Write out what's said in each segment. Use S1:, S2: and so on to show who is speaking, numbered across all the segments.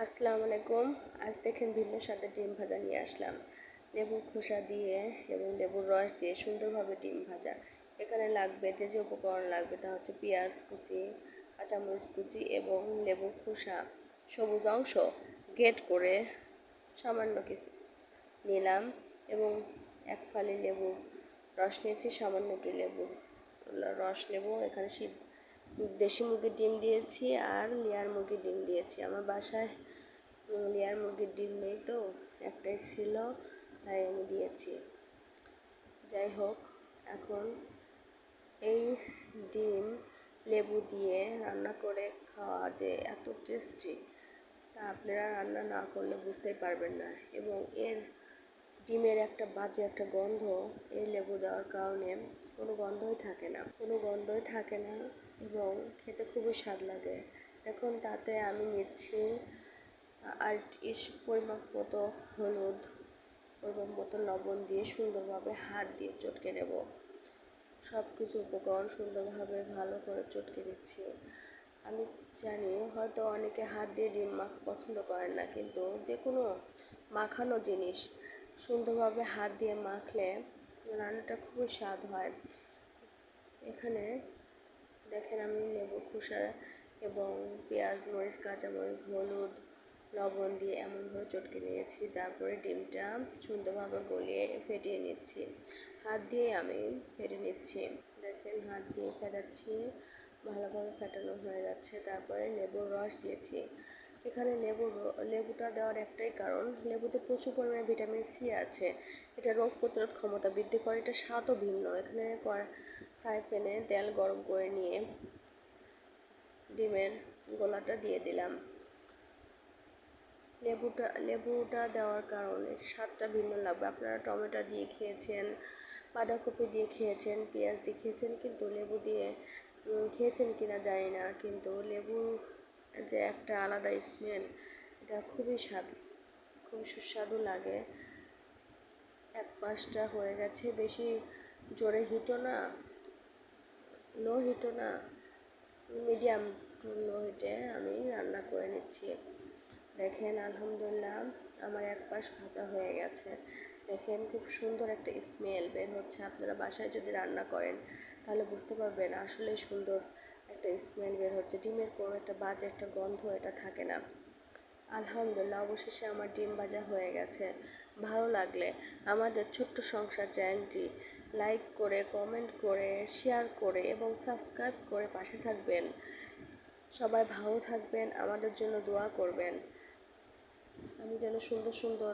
S1: আসসালামু আলাইকুম। আজ দেখেন ভিন্ন স্বাদের ডিম ভাজা নিয়ে আসলাম। লেবুর খোসা দিয়ে এবং লেবুর রস দিয়ে সুন্দরভাবে ডিম ভাজা। এখানে লাগবে যে উপকরণ লাগবে তা হচ্ছে পেঁয়াজ কুচি, কাঁচামরিচ কুচি এবং লেবুর খোসা সবুজ অংশ গ্রেট করে সামান্য কিছু নিলাম এবং এক ফালি লেবুর রস নিয়েছি, সামান্য একটু লেবুর রস নেব। এখানে দেশি মুরগির ডিম দিয়েছি আর লেয়ার মুরগির ডিম দিয়েছি। আমার বাসায় লেয়ার মুরগির ডিম নেই, তো একটাই ছিল, তাই আমি দিয়েছি। যাই হোক, এখন এই ডিম লেবু দিয়ে রান্না করে খাওয়া যে এত টেস্টি, তা আপনারা রান্না না করলে বুঝতেই পারবেন না। এবং এর ডিমের একটা বাজে একটা গন্ধ এই লেবু দেওয়ার কারণে কোনো গন্ধই থাকে না এবং খেতে খুবই স্বাদ লাগে। এখন তাতে আমি নিচ্ছি আর পরিমাপ মতো হলুদ, পরিমাপ মতো লবণ দিয়ে সুন্দরভাবে হাত দিয়ে চটকে নেব। সব কিছু উপকরণ সুন্দরভাবে ভালো করে চটকে নিচ্ছি। আমি জানি হয়তো অনেকে হাত দিয়ে ডিম মাখা পছন্দ করেন না, কিন্তু যে কোনো মাখানো জিনিস সুন্দরভাবে হাত দিয়ে মাখলে রান্নাটা খুবই স্বাদ হয়। এখানে দেখেন আমি লেবুর খোসা এবং পেঁয়াজ, মরিচ, কাঁচামরিচ, হলুদ, লবণ দিয়ে এমনভাবে চটকে নিয়েছি। তারপরে ডিমটা সুন্দরভাবে গলিয়ে ফেটিয়ে নিচ্ছি। হাত দিয়ে আমি ফেটে নিচ্ছি। দেখেন হাত দিয়ে ফেটাচ্ছি, ভালোভাবে ফেটানো হয়ে যাচ্ছে। তারপরে লেবুর রস দিয়েছি। এখানে লেবুটা দেওয়ার একটাই কারণ, লেবুতে প্রচুর পরিমাণে ভিটামিন সি আছে। এটা রোগ প্রতিরোধ ক্ষমতা বৃদ্ধি করে। এটা স্বাদও ভিন্ন। এখানে ফ্রাই প্যানে তেল গরম করে নিয়ে ডিমের গোলাটা দিয়ে দিলাম। লেবুটা দেওয়ার কারণে স্বাদটা ভিন্ন লাগবে। আপনারা টমেটো দিয়ে খেয়েছেন, বাঁধাকপি দিয়ে খেয়েছেন, পেঁয়াজ দিয়ে খেয়েছেন, কিন্তু লেবু দিয়ে খেয়েছেন কিনা জানি না, কিন্তু লেবুর যে একটা আলাদা স্মেল, এটা খুবই সুস্বাদু লাগে। এক পাশটা হয়ে গেছে, বেশি জোরে হিটও না, লো হিটও না, মিডিয়াম টু লো হিটে আমি রান্না করে নিচ্ছি। দেখেন আলহামদুলিল্লাহ আমার এক পাশ ভাজা হয়ে গেছে। দেখেন খুব সুন্দর একটা স্মেল বের হচ্ছে। আপনারা বাসায় যদি রান্না করেন তাহলে বুঝতে পারবেন আসলেই সুন্দর একটা স্মেল বের হচ্ছে। ডিমের কোনো একটা বাজে একটা গন্ধ এটা থাকে না। আলহামদুলিল্লাহ অবশেষে আমার ডিম ভাজা হয়ে গেছে। ভালো লাগলে আমাদের ছোট্ট সংসার চ্যানেলটি লাইক করে, কমেন্ট করে, শেয়ার করে এবং সাবস্ক্রাইব করে পাশে থাকবেন। সবাই ভালো থাকবেন, আমাদের জন্য দোয়া করবেন। আমি যেন সুন্দর সুন্দর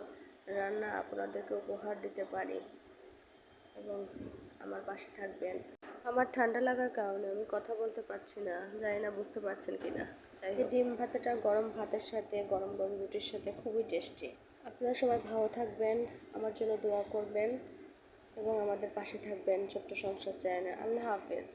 S1: রান্না আপনাদেরকে উপহার দিতে পারি এবং আমার পাশে থাকবেন। আমার ঠান্ডা লাগার কারণে আমি কথা বলতে পারছি না, জানি না বুঝতে পারছেন কি না। যাই হোক, ডিম ভাজাটা গরম ভাতের সাথে, গরম গরম রুটির সাথে খুবই টেস্টি। আপনারা সবাই ভালো থাকবেন, আমার জন্য দোয়া করবেন এবং আমাদের পাশে থাকবেন ছোট্ট সংসার চ্যানেলে। আল্লাহ হাফেজ।